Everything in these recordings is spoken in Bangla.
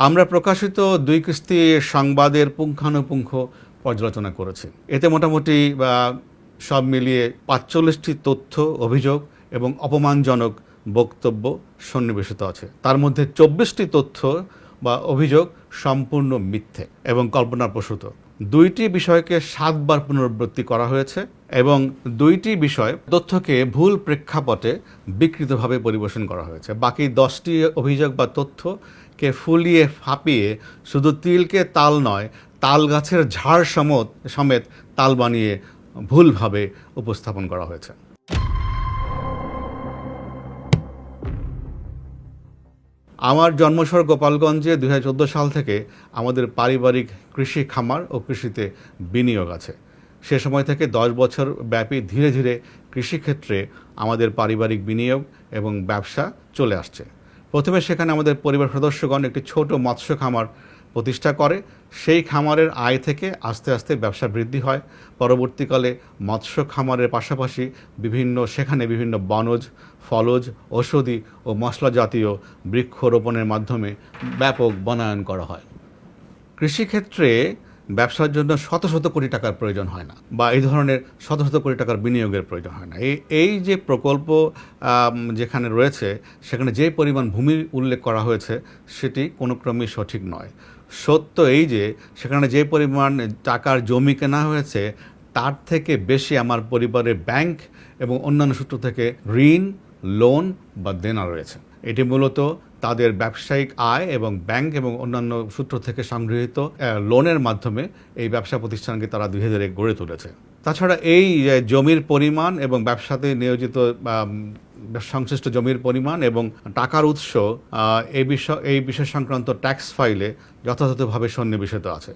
আমরা প্রকাশিত ২ কিস্তি সংবাদের পুঙ্খানুপুঙ্খ পর্যালোচনা করেছি। এতে মোটামুটি সব মিলিয়ে ৪৫টি তথ্য, অভিযোগ এবং অপমানজনক বক্তব্য সন্নিবেশিত আছে। তার মধ্যে ২৪টি তথ্য বা অভিযোগ সম্পূর্ণ মিথ্যে এবং কল্পনাপ্রসূত। ২টি বিষয়কে ৭ বার পুনরাবৃত্তি করা হয়েছে এবং ২টি বিষয় তথ্যকে ভুল প্রেক্ষাপটে বিকৃতভাবে পরিবেশন করা হয়েছে। বাকি ১০টি অভিযোগ বা তথ্যকে ফুলিয়ে ফাঁপিয়ে শুধু তিলকে তাল নয়, তাল গাছের ঝাড় সমেত তাল বানিয়ে ভুলভাবে উপস্থাপন করা হয়েছে। আমার জন্মশহর গোপালগঞ্জে ২০১৪ সাল থেকে আমাদের পারিবারিক কৃষি খামার ও কৃষিতে বিনিয়োগ আছে। সে সময় থেকে ১০ বছর ব্যাপী ধীরে ধীরে কৃষিক্ষেত্রে আমাদের পারিবারিক বিনিয়োগ এবং ব্যবসা চলে আসছে। প্রথমে সেখানে আমাদের পরিবার সদস্যগণ একটি ছোট মৎস্য খামার প্রতিষ্ঠা করে। সেই খামারের আয় থেকে আস্তে আস্তে ব্যবসা বৃদ্ধি হয়। পরবর্তীকালে মৎস্য খামারের পাশাপাশি সেখানে বিভিন্ন বনজ, ফলজ, ঔষধি ও মশলা জাতীয় বৃক্ষরোপণের মাধ্যমে ব্যাপক বনায়ন করা হয়। কৃষিক্ষেত্রে ব্যবসার জন্য শত শত কোটি টাকার প্রয়োজন হয় না, বা এই ধরনের শত শত কোটি টাকার বিনিয়োগের প্রয়োজন হয় না। এই যে প্রকল্প যেখানে রয়েছে, সেখানে যে পরিমাণ ভূমির উল্লেখ করা হয়েছে সেটি কোনো ক্রমেই সঠিক নয়। সত্য এই যে সেখানে যে পরিমাণ টাকার জমি কেনা হয়েছে তার থেকে বেশি আমার পরিবারের ব্যাংক এবং অন্যান্য সূত্র থেকে ঋণ, লোন বা দেনা রয়েছে। এটি মূলত তাদের ব্যবসায়িক আয় এবং ব্যাংক এবং অন্যান্য সূত্র থেকে সংগৃহীত লোনের মাধ্যমে এই ব্যবসা প্রতিষ্ঠানকে তারা ধীরে ধীরে গড়ে তুলেছে। তাছাড়া এই জমির পরিমাণ এবং ব্যবসাতে নিয়োজিত সংশ্লিষ্ট জমির পরিমাণ এবং টাকার উৎস এই বিষয় সংক্রান্ত ট্যাক্স ফাইলে যথাযথভাবে সন্নিবেশিত আছে।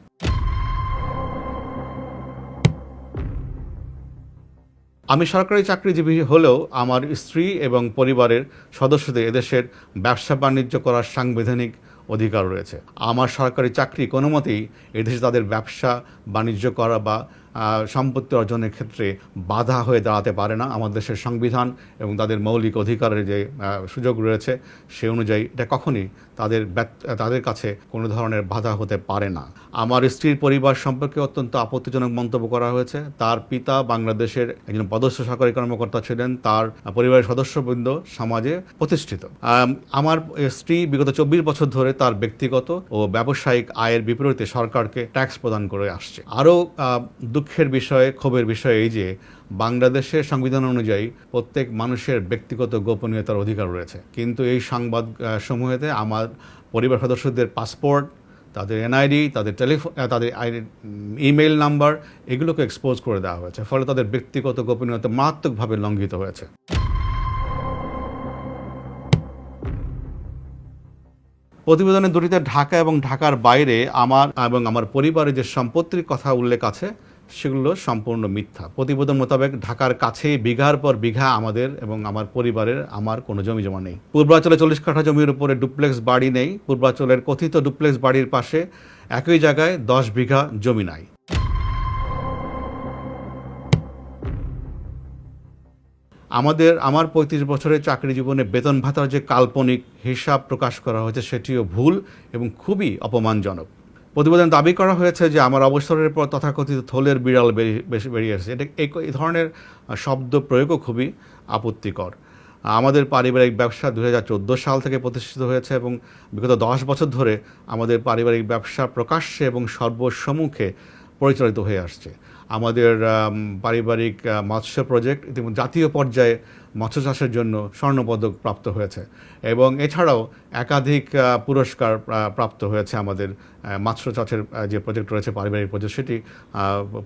আমি সরকারি চাকরিজীবী হলেও আমার স্ত্রী এবং পরিবারের সদস্যদের এদেশের ব্যবসা বাণিজ্য করার সাংবিধানিক অধিকার রয়েছে। আমার সরকারি চাকরি কোনো মতেই এদেশে তাদের ব্যবসা বাণিজ্য করা বা সম্পত্তি অর্জনের ক্ষেত্রে বাধা হয়ে দাঁড়াতে পারে না। আমাদের দেশের সংবিধান এবং তাদের মৌলিক অধিকারের যে সুযোগ রয়েছে সে অনুযায়ী এটা কখনই তাদের কাছে কোনো ধরনের বাধা হতে পারে না। আমার স্ত্রীর পরিবার সম্পর্কে অত্যন্ত আপত্তিজনক মন্তব্য করা হয়েছে। তার পিতা বাংলাদেশের একজন পদস্থ সরকারি কর্মকর্তা ছিলেন, তার পরিবারের সদস্যবৃন্দ সমাজে প্রতিষ্ঠিত। আমার স্ত্রী বিগত ২৪ বছর ধরে তার ব্যক্তিগত ও ব্যবসায়িক আয়ের বিপরীতে সরকারকে ট্যাক্স প্রদান করে আসছে। আরও দুঃখের বিষয়, ক্ষোভের বিষয় এই যে বাংলাদেশের সংবিধান অনুযায়ী প্রত্যেক মানুষের ব্যক্তিগত গোপনীয়তার অধিকার রয়েছে, কিন্তু এই সংবাদ সমূহেতে আমার পরিবার সদস্যদের পাসপোর্ট, তাদের এনআইডি, তাদের ইমেইল নাম্বার এগুলোকে এক্সপোজ করে দেওয়া হয়েছে। ফলে তাদের ব্যক্তিগত গোপনীয়তা মারাত্মকভাবে লঙ্ঘিত হয়েছে। প্রতিবেদনে দুটিতে ঢাকা এবং ঢাকার বাইরে আমার এবং আমার পরিবারের যে সম্পত্তির কথা উল্লেখ আছে সেগুলো সম্পূর্ণ মিথ্যা। প্রতিবেদন মোতাবেক ঢাকার কাছেই বিঘার পর বিঘা আমাদের এবং আমার পরিবারের কোনো জমি জমা নেই। পূর্বাঞ্চলে ৪০ কাঠা জমির উপরে ডুপ্লেক্স বাড়ি নেই। পূর্বাঞ্চলের কথিত ডুপ্লেক্স বাড়ির পাশে একই জায়গায় ১০ বিঘা জমি নাই। আমার ৩৫ বছরের চাকরি জীবনে বেতন ভাতার যে কাল্পনিক হিসাব প্রকাশ করা হয়েছে সেটিও ভুল এবং খুবই অপমানজনক। প্রতিবেদনে দাবি করা হয়েছে যে আমার অবসরের পর তথাকথিত থলের বিড়াল বেরিয়ে এসেছে। এই ধরনের শব্দ প্রয়োগও খুবই আপত্তিকর। আমাদের পারিবারিক ব্যবসা ২০১৪ সাল থেকে প্রতিষ্ঠিত হয়েছে এবং বিগত ১০ বছর ধরে আমাদের পারিবারিক ব্যবসা প্রকাশ্যে এবং সর্বসম্মুখে পরিচালিত হয়ে আসছে। আমাদের পারিবারিক মৎস্য প্রজেক্ট ইতিমধ্যে জাতীয় পর্যায়ে মৎস্য চাষের জন্য স্বর্ণপদক প্রাপ্ত হয়েছে এবং এছাড়াও একাধিক পুরস্কার প্রাপ্ত হয়েছে। আমাদের মৎস্য চাষের যে প্রজেক্ট রয়েছে, পারিবারিক প্রজেক্ট, সেটি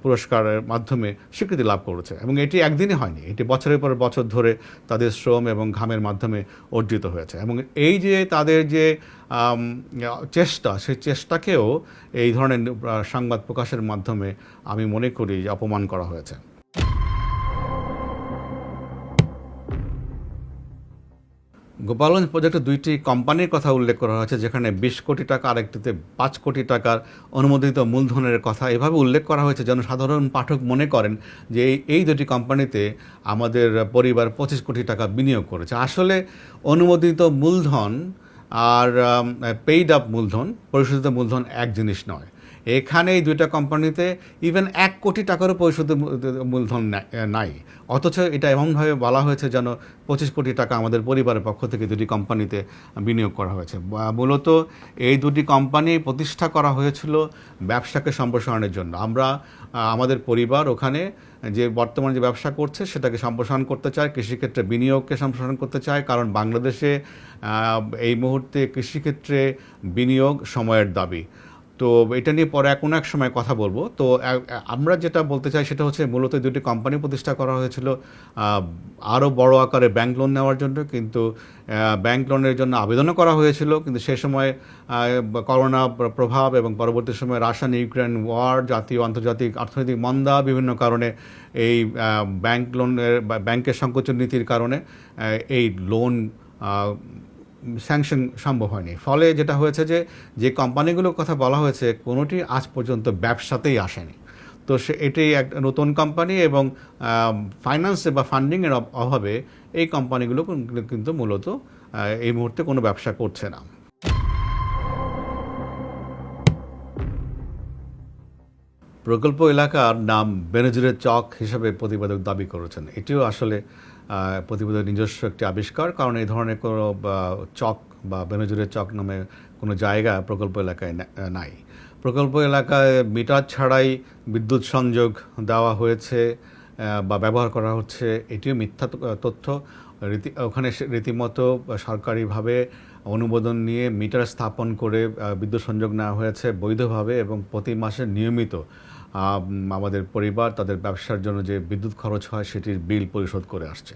পুরস্কারের মাধ্যমে স্বীকৃতি লাভ করেছে এবং এটি একদিনে হয়নি, এটি বছরের পর বছর ধরে তাদের শ্রম এবং ঘামের মাধ্যমে অর্জিত হয়েছে। এবং এই যে তাদের যে চেষ্টা, সেই চেষ্টাকেও এই ধরনের সংবাদ প্রকাশের মাধ্যমে আমি মনে করি যে অপমান করা হয়েছে। গোপালগঞ্জ প্রজেক্টে ২টি কোম্পানির কথা উল্লেখ করা হয়েছে, যেখানে ২০ কোটি টাকা, আরেকটিতে ৫ কোটি টাকার অনুমোদিত মূলধনের কথা এভাবে উল্লেখ করা হয়েছে যেন সাধারণ পাঠক মনে করেন যে এই ২টি কোম্পানিতে আমাদের পরিবার ২৫ কোটি টাকা বিনিয়োগ করেছে। আসলে অনুমোদিত মূলধন আর পেইড আপ মূলধন, পরিশোধিত মূলধন এক জিনিস নয়। এখানে এই দুইটা কোম্পানিতে ইভেন 1 কোটি টাকারও পরিশোধিত মূলধন নাই, অথচ এটা এমনভাবে বলা হয়েছে যেন 25 কোটি টাকা আমাদের পরিবারের পক্ষ থেকে দুটি কোম্পানিতে বিনিয়োগ করা হয়েছে। মূলত এই দুটি কোম্পানি প্রতিষ্ঠা করা হয়েছিল ব্যবসাকে সম্প্রসারণের জন্য। আমরা আমাদের পরিবার ওখানে যে বর্তমানে যে ব্যবসা করছে সেটাকে সম্প্রসারণ করতে চায়, কৃষিক্ষেত্রে বিনিয়োগকে সম্প্রসারণ করতে চায়, কারণ বাংলাদেশে এই মুহূর্তে কৃষিক্ষেত্রে বিনিয়োগ সময়ের দাবি। তো এটা নিয়ে পরে কোনো এক সময় কথা বলবো। তো আমরা যেটা বলতে চাই সেটা হচ্ছে মূলত দুটি কোম্পানি প্রতিষ্ঠা করা হয়েছিল আরও বড় আকারে ব্যাংক লোন নেওয়ার জন্য, কিন্তু ব্যাংক লোনের জন্য আবেদনও করা হয়েছিল, কিন্তু সে সময় করোনা প্রভাব এবং পরবর্তী সময়ে রাশিয়ান ইউক্রেন ওয়ার, জাতীয় আন্তর্জাতিক অর্থনৈতিক মন্দা, বিভিন্ন কারণে এই ব্যাংক লোনের ব্যাংকের সংকোচন নীতির কারণে এই লোন স্যাংশন সম্ভব হয়নি। ফলে যেটা হয়েছে যে কোম্পানিগুলোর কথা বলা হয়েছে কোনোটি আজ পর্যন্ত ব্যবসাতেই আসেনি। তো এটি এক নতুন কোম্পানি এবং ফাইন্যান্সে বা ফান্ডিংয়ের অভাবে এই কোম্পানিগুলো কিন্তু মূলত এই মুহূর্তে কোনো ব্যবসা করছে না। প্রকল্প এলাকার নাম বেনজিরের চক হিসেবে প্রতিবেদক দাবি করেছেন। এটিও আসলে প্রতিবেদক নিজস্ব একটি আবিষ্কার, কারণ এই ধরনের কোনো চক বা বেনজিরের চক নামে কোনো জায়গা প্রকল্প এলাকায় নাই। প্রকল্প এলাকায় মিটার ছাড়াই বিদ্যুৎ সংযোগ দেওয়া হয়েছে বা ব্যবহার করা হচ্ছে, এটিও মিথ্যা তথ্য। ওখানে রীতিমতো সরকারিভাবে অনুমোদন নিয়ে মিটার স্থাপন করে বিদ্যুৎ সংযোগ নেওয়া হয়েছে বৈধভাবে, এবং প্রতি মাসে নিয়মিত আমাদের পরিবার তাদের ব্যবসার জন্য যে বিদ্যুৎ খরচ হয় সেটির বিল পরিশোধ করে আসছে।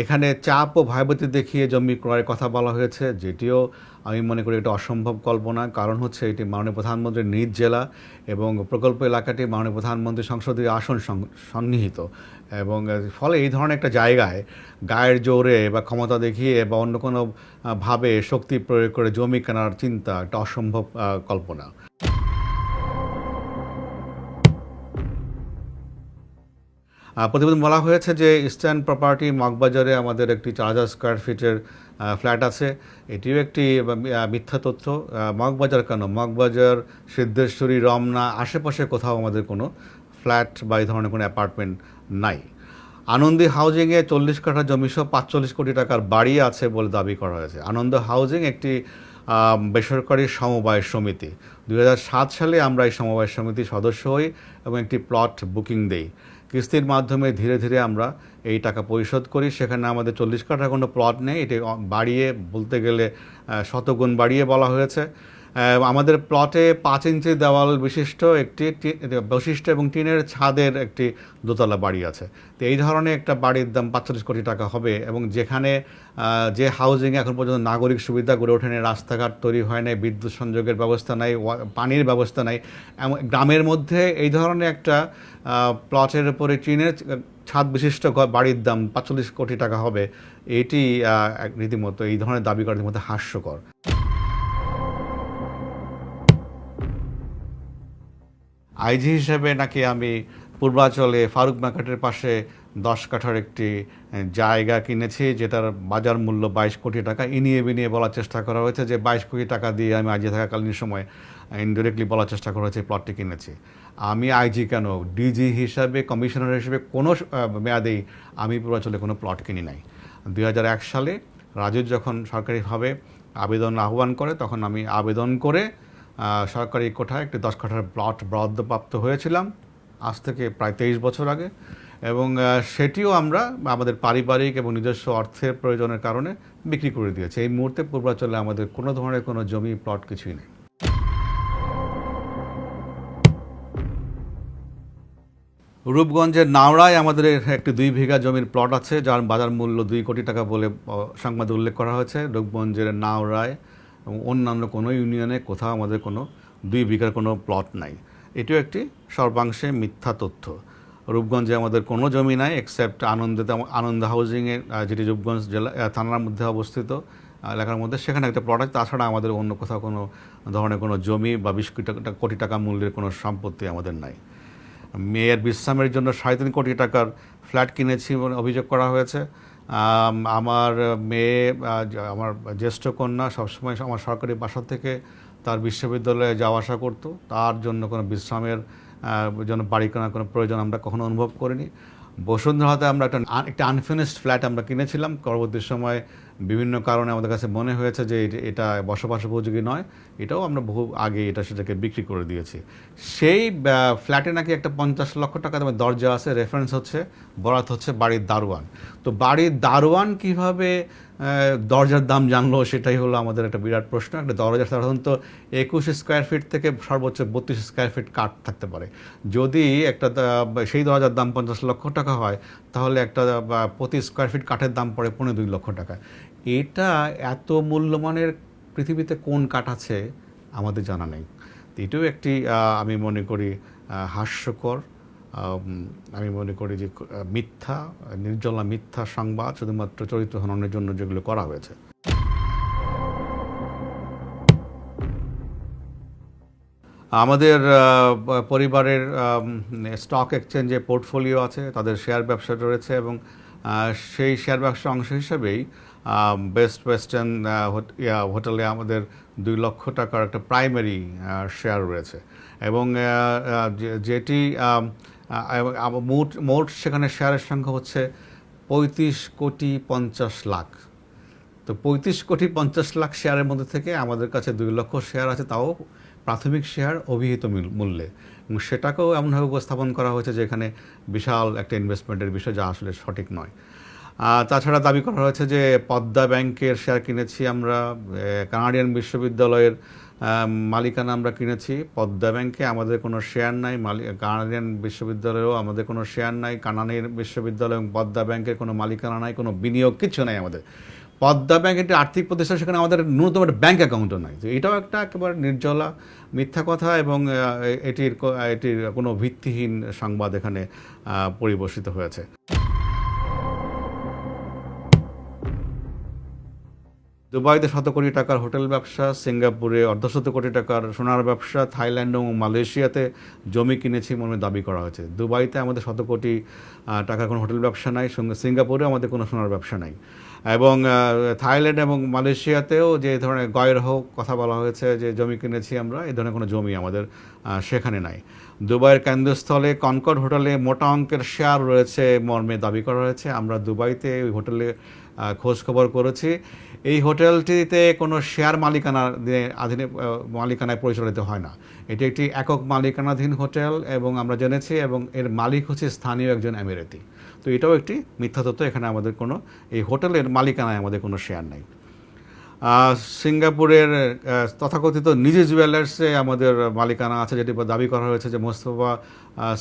এখানে চাপ ও ভয়ভীতি দেখিয়ে জমি ক্রয়ের কথা বলা হয়েছে, যেটিও আমি মনে করি এটা অসম্ভব কল্পনা। কারণ হচ্ছে এটি মাননীয় প্রধানমন্ত্রীর নিজ জেলা এবং প্রকল্প এলাকাটি মাননীয় প্রধানমন্ত্রীর সংসদীয় আসন সন্নিহিত, এবং ফলে এই ধরনের একটা জায়গায় গায়ের জোরে বা ক্ষমতা দেখিয়ে বা অন্য কোনো ভাবে শক্তি প্রয়োগ করে জমি কেনার চিন্তা একটা অসম্ভব কল্পনা। প্রতিবেদন বলা হয়েছে যে ইস্টার্ন প্রপার্টি মগবাজারে আমাদের একটি 4000 স্কোয়ার ফিটের ফ্ল্যাট আছে, এটিও একটি মিথ্যা তথ্য। মগবাজার কেন, মগবাজার, সিদ্ধেশ্বরী, রমনা আশেপাশে কোথাও আমাদের কোনো ফ্ল্যাট বা এই ধরনের কোনো অ্যাপার্টমেন্ট নাই। আনন্দী হাউজিংয়ে 40 কাঠা জমিসহ 45 কোটি টাকার বাড়ি আছে বলে দাবি করা হয়েছে। আনন্দ হাউজিং একটি বেসরকারি সমবায় সমিতি। 2007 সালে আমরা এই সমবায় সমিতির সদস্য হই এবং একটি প্লট বুকিং দেই। কিস্তির মাধ্যমে ধীরে ধীরে আমরা এই টাকা পরিশোধ করি। সেখানে আমাদের 40 কাঠা কোনো প্লট নেই, এটি বাড়িয়ে বলতে গেলে শতগুণ বাড়িয়ে বলা হয়েছে। আমাদের প্লটে 5 ইঞ্চি দেওয়াল বিশিষ্ট একটি বৈশিষ্ট্য এবং টিনের ছাদের একটি দোতলা বাড়ি আছে। তো এই ধরনের একটা বাড়ির দাম 45 কোটি টাকা হবে, এবং যেখানে যে হাউজিংয়ে এখন পর্যন্ত নাগরিক সুবিধা গড়ে ওঠেনি, রাস্তাঘাট তৈরি হয় নাই, বিদ্যুৎ সংযোগের ব্যবস্থা নাই, পানির ব্যবস্থা নাই, গ্রামের মধ্যে এই ধরনের একটা প্লটের উপরে টিনের ছাদ বিশিষ্ট বাড়ির দাম 45 কোটি টাকা হবে, এটি রীতিমতো এই ধরনের দাবি করার মধ্যে হাস্যকর। আইজি হিসেবে নাকি আমি পূর্বাঞ্চলে ফারুক মার্কেটের পাশে 10 কাঠার একটি জায়গা কিনেছি, যেটার বাজার মূল্য 22 কোটি টাকা। ইনিয়ে বিনিয়ে বলার চেষ্টা করা হয়েছে যে 22 কোটি টাকা দিয়ে আমি আইজি থাকাকালীন সময় ইনডিরেক্টলি বলার চেষ্টা করা হয়েছে প্লটটি কিনেছি। আমি আইজি কেন, ডিজি হিসাবে, কমিশনার হিসেবে কোনো মেয়াদেই আমি পূর্বাঞ্চলে কোনো প্লট কিনি নাই। 2001 সালে রাজু যখন সরকারিভাবে আবেদন আহ্বান করে, তখন আমি আবেদন করে সরকারি কোঠায় একটি 10 কাঠার প্লট বরাদ্দপ্রাপ্ত হয়েছিলাম, আজ থেকে প্রায় 23 বছর আগে, এবং সেটিও আমরা আমাদের পারিবারিক এবং নিজস্ব অর্থের প্রয়োজনের কারণে বিক্রি করে দিয়েছি। এই মুহূর্তে পূর্বাঞ্চলে আমাদের কোনো ধরনের কোনো জমি প্লট কিছুই নেই। রূপগঞ্জের নাওড়ায় আমাদের একটি 2 বিঘা জমির প্লট আছে, যার বাজার মূল্য 2 কোটি টাকা বলে সংবাদে উল্লেখ করা হয়েছে। রূপগঞ্জের নাওড়ায় এবং অন্যান্য কোনো ইউনিয়নে কোথাও আমাদের কোনো 2 বিঘার কোনো প্লট নাই, এটিও একটি সর্বাংশে মিথ্যা তথ্য। রূপগঞ্জে আমাদের কোনো জমি নাই এক্সেপ্ট আনন্দ হাউজিংয়ের, যেটি রূপগঞ্জ জেলা থানার মধ্যে অবস্থিত এলাকার মধ্যে, সেখানে একটা প্লট আছে। তাছাড়া আমাদের অন্য কোথাও কোনো ধরনের কোনো জমি বা 20 কোটি টাকা মূল্যের কোনো সম্পত্তি আমাদের নাই। মেয়ের বিশ্রামের জন্য 3.5 কোটি টাকার ফ্ল্যাট কিনেছি বলে অভিযোগ করা হয়েছে। আমার মেয়ে আমার জ্যেষ্ঠ কন্যা সবসময় আমার সরকারি বাসা থেকে তার বিশ্ববিদ্যালয়ে যাওয়া আসা করতো, তার জন্য কোনো বিশ্রামের জন্য বাড়ি কেনার কোনো প্রয়োজন আমরা কখনো অনুভব করিনি। বসুন্ধরাতে আমরা একটা আনফিনিশড ফ্ল্যাট আমরা কিনেছিলাম, পরবর্তী সময় বিভিন্ন কারণে আমাদের কাছে মনে হয়েছে যে এটা বসবাস উপযোগী নয়, এটাও আমরা বহু আগে সেটাকে বিক্রি করে দিয়েছি। সেই ফ্ল্যাটে নাকি একটা 50 লক্ষ টাকা দামের দরজা আছে, রেফারেন্স হচ্ছে, বরাত হচ্ছে বাড়ির দারোয়ান। তো বাড়ির দারোয়ান কিভাবে দরজার দাম জানলো, সেটাই হলো আমাদের একটা বিরাট প্রশ্ন। একটা দরজা সাধারণত 21 স্কোয়ার ফিট থেকে সর্বোচ্চ 32 স্কোয়ার ফিট কাঠ থাকতে পারে। যদি একটা সেই দরজার দাম 50 লক্ষ টাকা হয়, তাহলে একটা প্রতি স্কোয়ার ফিট কাঠের দাম পড়ে 2.25 লক্ষ টাকা। এটা এত মূল্যমানের পৃথিবীতে কোন কাঠ আছে আমাদের জানা নেই। এটাও একটি আমি মনে করি হাস্যকর, আমি মনে করি যে মিথ্যা, নির্জলা মিথ্যা সংবাদ, শুধুমাত্র চরিত্র হননের জন্য যেগুলো করা হয়েছে। আমাদের পরিবারের স্টক এক্সচেঞ্জে পোর্টফোলিও আছে, তাদের শেয়ার ব্যবসা রয়েছে, এবং সেই শেয়ার ব্যবসার অংশ হিসেবেই বেস্ট ওয়েস্টার্ন হোটেলে আমাদের 2 লক্ষ টাকার একটা প্রাইমারি শেয়ার রয়েছে, এবং যেটি মোট সেখানে শেয়ারের সংখ্যা হচ্ছে 35,50,00,000। তো 35,50,00,000 শেয়ারের মধ্যে থেকে আমাদের কাছে 2 লক্ষ শেয়ার আছে, তাও প্রাথমিক শেয়ার অভিহিত মূল্যে, এবং সেটাকেও এমনভাবে উপস্থাপন করা হয়েছে যে এখানে বিশাল একটা ইনভেস্টমেন্টের বিষয়, যা আসলে সঠিক নয়। তাছাড়া দাবি করা হয়েছে যে পদ্মা ব্যাংকের শেয়ার কিনেছি আমরা, কানাডিয়ান বিশ্ববিদ্যালয়ের মালিকানা আমরা কিনেছি। পদ্মা ব্যাংকে আমাদের কোনো শেয়ার নাই, কানাডিয়ান বিশ্ববিদ্যালয়েও আমাদের কোনো শেয়ার নাই, কানাডিয়ান বিশ্ববিদ্যালয় এবং পদ্মা ব্যাংকের কোনো মালিকানা নাই, কোনো বিনিয়োগ কিছু নাই আমাদের। পদ্মা ব্যাংক একটি আর্থিক প্রতিষ্ঠান, সেখানে আমাদের ন্যূনতম একটা ব্যাংক অ্যাকাউন্টও নাই। তো এটাও একটা একেবারে নির্জলা মিথ্যা কথা, এবং এটির কোনো ভিত্তিহীন সংবাদ এখানে পরিবেশিত হয়েছে। দুবাইতে 100 কোটি টাকার হোটেল ব্যবসা, সিঙ্গাপুরে 1.5 কোটি টাকার সোনার ব্যবসা, থাইল্যান্ড এবং মালয়েশিয়াতে জমি কিনেছি মর্মে দাবি করা হয়েছে। দুবাইতে আমাদের 100 কোটি টাকার কোনো হোটেল ব্যবসা নাই, সিঙ্গাপুরে আমাদের কোনো সোনার ব্যবসা নাই, এবং থাইল্যান্ড এবং মালয়েশিয়াতেও যে ধরনের গয়রহ কথা বলা হয়েছে যে জমি কিনেছি আমরা, এই ধরনের কোনো জমি আমাদের সেখানে নাই। দুবাইয়ের কেন্দ্রস্থলে কনকর্ড হোটেলে মোটা অঙ্কের শেয়ার রয়েছে মর্মে দাবি করা হয়েছে। আমরা দুবাইতে ওই হোটেলে খোঁজ খবর করেছি। এই হোটেলটিতে কোনো শেয়ার মালিকানায় পরিচালিত হয় না, এটি একটি একক মালিকানাধীন হোটেল, এবং আমরা জেনেছি, এবং এর মালিক হচ্ছে স্থানীয় একজন আমিরাতি। তো এটাও একটি মিথ্যা তথ্য, এখানে আমাদের কোনো, এই হোটেলের মালিকানায় আমাদের কোনো শেয়ার নেই। সিঙ্গাপুরের তথাকথিত নিজে জুয়েলার্সে আমাদের মালিকানা আছে, যেটি দাবি করা হয়েছে যে মোস্তফা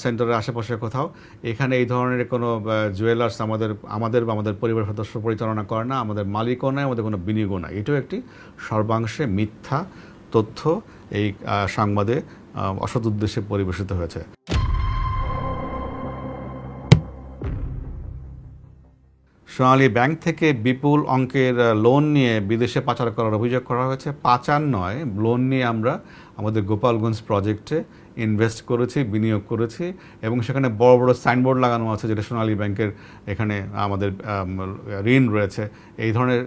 সেন্টারের আশেপাশে কোথাও। এখানে এই ধরনের কোনো জুয়েলার্স আমাদের বা আমাদের পরিবারের সদস্য পরিচালনা করে না, আমাদের মালিকও নয়, আমাদের কোনো বিনিয়োগও নাই। এটাও একটি সর্বাংশে মিথ্যা তথ্য, এই সংবাদে অসৎ উদ্দেশ্যে পরিবেশিত হয়েছে। সোনালী ব্যাংক থেকে বিপুল অঙ্কের লোন নিয়ে বিদেশে পাচার করার অভিযোগ করা হয়েছে। পাচার নয়, লোন নিয়ে আমরা আমাদের গোপালগঞ্জ প্রজেক্টে ইনভেস্ট করেছি, বিনিয়োগ করেছি, এবং সেখানে বড় বড় সাইনবোর্ড লাগানো আছে যেটা সোনালী ব্যাংকের এখানে আমাদের ঋণ রয়েছে, এই ধরনের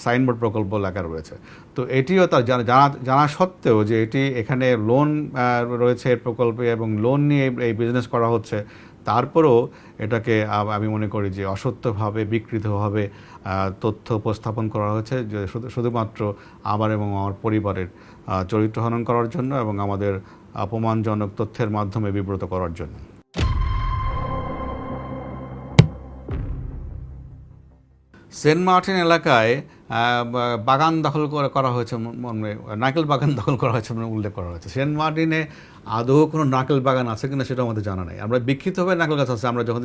সাইনবোর্ড প্রকল্প লেখা রয়েছে। তো এটিও তার জানা সত্ত্বেও যে এটি এখানে লোন রয়েছে এই প্রকল্পে, এবং লোন নিয়ে এই বিজনেস করা হচ্ছে, তারপরেও এটাকে আমি মনে করি যে অসত্যভাবে, বিকৃতভাবে তথ্য উপস্থাপন করা হয়েছে, যে শুধুমাত্র আমার এবং আমার পরিবারের চরিত্র হনন করার জন্য, এবং আমাদের অপমানজনক তথ্যের মাধ্যমে বিব্রত করার জন্য। সেন্ট মার্টিন এলাকায় বাগান দখল করা হয়েছে, নারকেল বাগান দখল করা হয়েছে উল্লেখ করা হয়েছে। সেন্ট মার্টিনে আদৌ কোনো নারকেল বাগান আছে কিনা সেটা আমাদের জানা নেই। আমরা বিক্ষিপ্তভাবে নারকেল গাছ আছে, আমরা যখন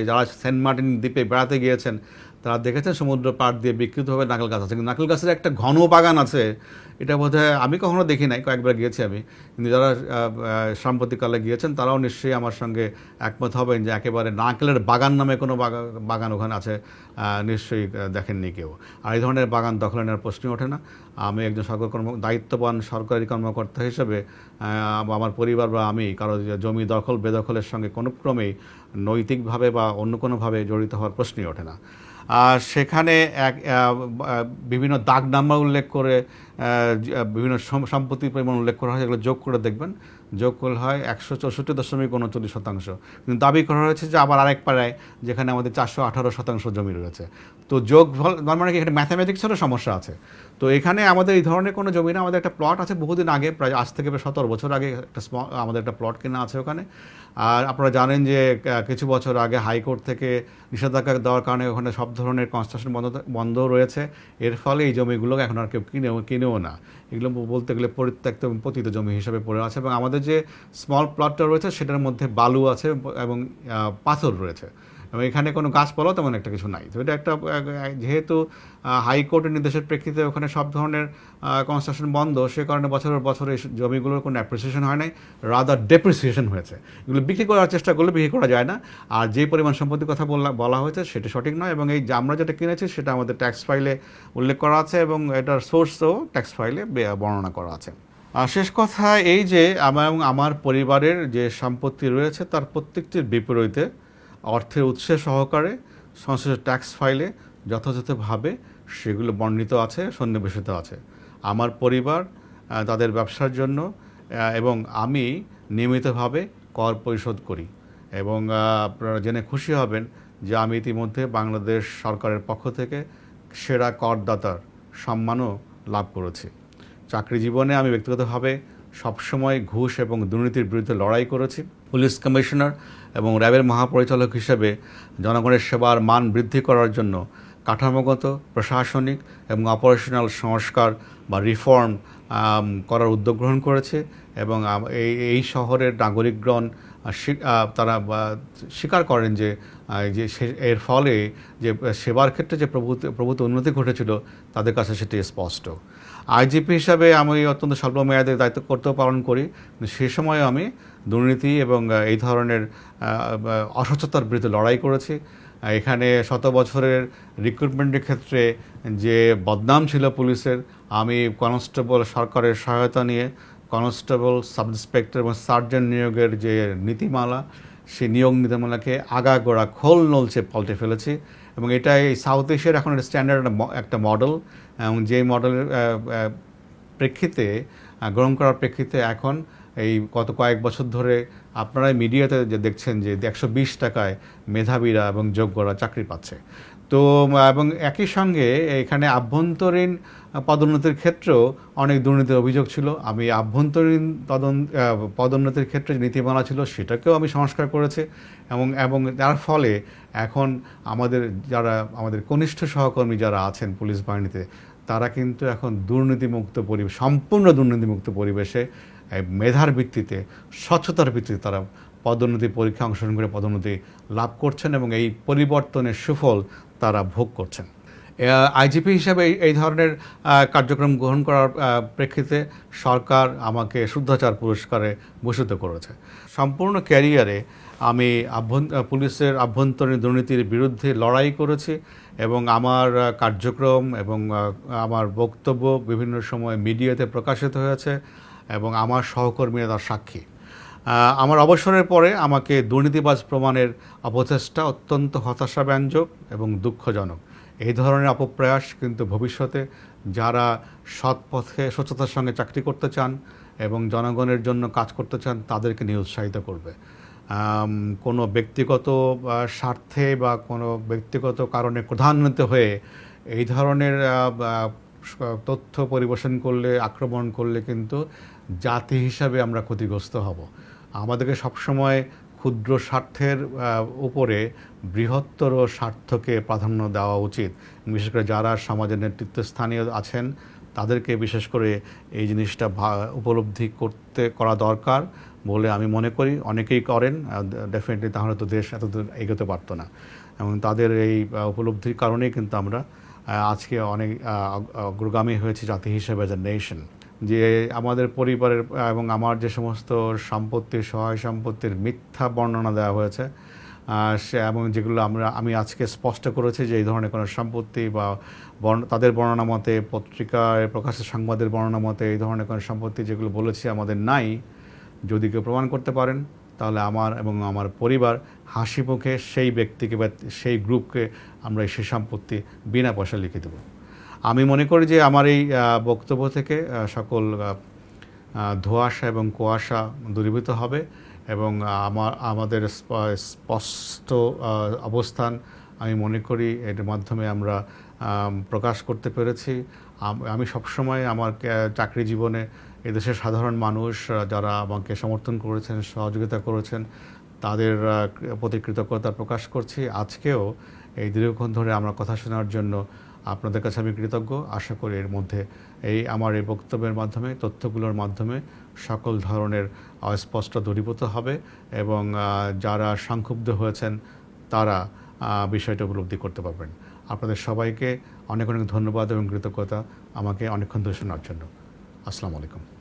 যারা সেন্ট মার্টিন দ্বীপে বেড়াতে গিয়েছেন তারা দেখেছেন সমুদ্র পাড় দিয়ে বিক্ষিপ্তভাবে নারকেল গাছ আছে, কিন্তু নারকেল গাছের একটা ঘন বাগান আছে, এটা বোধহয় আমি কখনো দেখি নাই, কয়েকবার গিয়েছি আমি, কিন্তু যারা সাম্প্রতিককালে গিয়েছেন তারাও নিশ্চয়ই আমার সঙ্গে একমত হবেন যে একেবারে নারকেলের বাগান নামে কোনো বাগান ওখানে আছে নিশ্চয়ই দেখেননি কেউ। আর এই ধরনের বাগান দখলে নেওয়ার প্রশ্নই ওঠে না। আমি একজন দায়িত্ববান সরকারি কর্মকর্তা হিসেবে আমার পরিবার বা আমি কারো জমি দখল বেদখলের সঙ্গে কোনো ক্রমেই নৈতিকভাবে বা অন্য কোনোভাবে জড়িত হওয়ার প্রশ্নই ওঠে না। সেখানে বিভিন্ন দাগ নাম্বার উল্লেখ করে বিভিন্ন সম্পত্তির পরিমাণ উল্লেখ করা হয়, যেগুলো যোগ করে দেখবেন, যোগ করলে হয় 164.39%। কিন্তু দাবি করা হয়েছে যে আবার আরেক পাড়ায় যেখানে আমাদের 418% জমি রয়েছে। তো যোগ মানে কি এখানে ম্যাথামেটিক্সেরও সমস্যা আছে। তো এখানে আমাদের এই ধরনের কোনো জমি না, আমাদের একটা প্লট আছে বহুদিন আগে, প্রায় আজ থেকে প্রায় 17 বছর আগে আমাদের একটা প্লট কেনা আছে ওখানে। আর আপনারা জানেন যে কিছু বছর আগে হাইকোর্ট থেকে নিষেধাজ্ঞা দেওয়ার কারণে ওখানে সব ধরনের কনস্ট্রাকশন বন্ধ রয়েছে। এর ফলে এই জমিগুলো এখন আর কেউ কিনেও না, এগুলো বলতে গেলে পরিত্যক্ত এবং পতিত জমি হিসাবে পড়ে আছে। এবং আমাদের যে স্মল প্লটটা রয়েছে সেটার মধ্যে বালু আছে এবং পাথর রয়েছে, এবং এখানে কোনো গাছপালাও তেমন একটা কিছু নাই। তো এটা একটা, যেহেতু হাইকোর্টের নির্দেশের প্রেক্ষিতে ওখানে সব ধরনের কনস্ট্রাকশন বন্ধ, সে কারণে বছরের বছর এই জমিগুলোর কোনো অ্যাপ্রিসিয়েশন হয় নাই, রাদার ডেপ্রিসিয়েশন হয়েছে। এগুলো বিক্রি করার চেষ্টা করলে বিক্রি করা যায় না। আর যে পরিমাণ সম্পত্তির কথা বলা হয়েছে সেটা সঠিক নয়, এবং এই আমরা যেটা কিনেছি সেটা আমাদের ট্যাক্স ফাইলে উল্লেখ করা আছে এবং এটার সোর্সও ট্যাক্স ফাইলে বর্ণনা করা আছে। শেষ কথা এই যে আমার পরিবারের যে সম্পত্তি রয়েছে তার প্রত্যেকটির বিপরীতে অর্থের উৎসের সহকারে সংশ্লিষ্ট ট্যাক্স ফাইলে যথাযথভাবে সেগুলো বর্ণিত আছে, সন্নিবেশিত আছে। আমার পরিবার তাদের ব্যবসার জন্য এবং আমি নিয়মিতভাবে কর পরিশোধ করি, এবং আপনারা জেনে খুশি হবেন যে আমি ইতিমধ্যে বাংলাদেশ সরকারের পক্ষ থেকে সেরা করদাতার সম্মানও লাভ করেছি। চাকরি জীবনে আমি ব্যক্তিগতভাবে সবসময় ঘুষ এবং দুর্নীতির বিরুদ্ধে লড়াই করেছি। পুলিশ কমিশনার এবং র্যাবের মহাপরিচালক হিসেবে জনগণের সেবার মান বৃদ্ধি করার জন্য কাঠামোগত, প্রশাসনিক এবং অপারেশনাল সংস্কার বা রিফর্ম করার উদ্যোগ গ্রহণ করেছে, এবং এই শহরের নাগরিকগণ তারা স্বীকার করেন যে এর ফলে যে সেবার ক্ষেত্রে যে প্রভূত উন্নতি ঘটেছিল তাদের কাছে সেটি স্পষ্ট। আইজিপি হিসাবে আমি অত্যন্ত স্বল্প মেয়াদে দায়িত্ব কর্তব্য পালন করি, সে সময় আমি দুর্নীতি এবং এই ধরনের অস্বচ্ছতার বিরুদ্ধে লড়াই করেছি। এখানে 100 বছরের রিক্রুটমেন্টের ক্ষেত্রে যে বদনাম ছিল পুলিশের, আমি কনস্টেবল সরকারের সহায়তা নিয়ে কনস্টেবল, সাব ইন্সপেক্টর এবং সার্জেন্ট নিয়োগের যে নীতিমালা, সেই নিয়োগ নীতিমালাকে আগাগোড়া খোল নলচে পাল্টে ফেলেছি। এবং এটা এই সাউথ এশিয়ার এখন একটা স্ট্যান্ডার্ড একটা মডেল, এবং যে মডেলের প্রেক্ষিতে গ্রহণ করার প্রেক্ষিতে এখন এই গত কয়েক বছর ধরে আপনারাই মিডিয়াতে যে দেখছেন যে 120 টাকায় মেধাবীরা এবং যোগ্যরা চাকরি পাচ্ছে। তো এবং একই সঙ্গে এখানে আভ্যন্তরীণ পদোন্নতির ক্ষেত্রেও অনেক দুর্নীতির অভিযোগ ছিল। আমি আভ্যন্তরীণ পদোন্নতির ক্ষেত্রে যে নীতিমালা ছিল সেটাকেও আমি সংস্কার করেছি, এবং যার ফলে এখন আমাদের কনিষ্ঠ সহকর্মী যারা আছেন পুলিশ বাহিনীতে, তারা কিন্তু এখন সম্পূর্ণ দুর্নীতিমুক্ত পরিবেশে মেধার ভিত্তিতে, স্বচ্ছতার ভিত্তিতে তারা পদোন্নতি পরীক্ষা অংশগ্রহণ করে পদোন্নতি লাভ করছেন, এবং এই পরিবর্তনের সুফল তারা ভোগ করছেন। আইজিপি হিসাবে এই ধরনের কার্যক্রম গ্রহণ করার প্রেক্ষিতে সরকার আমাকে শুদ্ধাচার পুরস্কারে ভূষিত করেছে। সম্পূর্ণ ক্যারিয়ারে আমি পুলিশের আভ্যন্তরীণ দুর্নীতির বিরুদ্ধে লড়াই করেছি, এবং আমার কার্যক্রম এবং আমার বক্তব্য বিভিন্ন সময় মিডিয়াতে প্রকাশিত হয়েছে, এবং আমার সহকর্মীরা তার সাক্ষী। আমার অবসরের পরে আমাকে দুর্নীতিবাজ প্রমাণের অপচেষ্টা অত্যন্ত হতাশাব্যঞ্জক এবং দুঃখজনক। এই ধরনের অপপ্রয়াস কিন্তু ভবিষ্যতে যারা সৎ পথে স্বচ্ছতার সঙ্গে চাকরি করতে চান এবং জনগণের জন্য কাজ করতে চান তাদেরকে নিরুৎসাহিত করবে। কোনো ব্যক্তিগত স্বার্থে বা কোনো ব্যক্তিগত কারণে প্রধান্বিত হয়ে এই ধরনের তথ্য পরিবেশন করলে, আক্রমণ করলে কিন্তু জাতি হিসাবে আমরা ক্ষতিগ্রস্ত হব। আমাদেরকে সবসময় ক্ষুদ্র স্বার্থের উপরে বৃহত্তর স্বার্থকে প্রাধান্য দেওয়া উচিত। বিশেষ করে যারা সমাজের নেতৃত্বস্থানীয় আছেন তাদেরকে বিশেষ করে এই জিনিসটা উপলব্ধি করা দরকার বলে আমি মনে করি। অনেকেই করেন, ডেফিনেটলি, তাহলে তো দেশ এতদূর এগোতে পারতো না। এবং তাদের এই উপলব্ধির কারণেই কিন্তু আমরা আজকে অনেক অগ্রগামী হয়েছি জাতি হিসেবে, অ্যাজ এ নেশন। যে আমাদের পরিবারের এবং আমার যে সমস্ত সম্পত্তির, সহায় সম্পত্তির মিথ্যা বর্ণনা দেওয়া হয়েছে, এবং যেগুলো আমি আজকে স্পষ্ট করেছি যে এই ধরনের কোনো সম্পত্তি বা তাদের বর্ণনা মতে, পত্রিকায় প্রকাশিত সংবাদের বর্ণনা মতে এই ধরনের কোনো সম্পত্তি যেগুলো বলেছি আমাদের নাই, যদি কেউ প্রমাণ করতে পারেন তাহলে আমার এবং আমার পরিবার হাসি মুখে সেই ব্যক্তিকে বা সেই গ্রুপকে আমরা এই সে সম্পত্তি বিনা পয়সা লিখে দেব। আমি মনে করি যে আমার এই বক্তব্য থেকে সকল ধোঁয়াশা এবং কুয়াশা দূরীভূত হবে এবং আমাদের স্পষ্ট অবস্থান আমি মনে করি এর মাধ্যমে আমরা প্রকাশ করতে পেরেছি। আমি সবসময় আমার চাকরি জীবনে এদেশের সাধারণ মানুষ যারা আমাকে সমর্থন করেছেন, সহযোগিতা করেছেন, তাদের প্রতি কৃতজ্ঞতা প্রকাশ করছি। আজকেও এই দীর্ঘক্ষণ ধরে আমার কথা শোনার জন্য আপনাদের কাছে আমি কৃতজ্ঞ। আশা করি এর মধ্যে আমার এই বক্তব্যের মাধ্যমে, তথ্যগুলোর মাধ্যমে সকল ধরনের অস্পষ্ট দূরীভূত হবে এবং যারা সংক্ষুব্ধ হয়েছেন তারা বিষয়টা উপলব্ধি করতে পারবেন। আপনাদের সবাইকে অনেক অনেক ধন্যবাদ এবং কৃতজ্ঞতা আমাকে অনেকক্ষণ ধরে শোনার জন্য। আসসালামু আলাইকুম।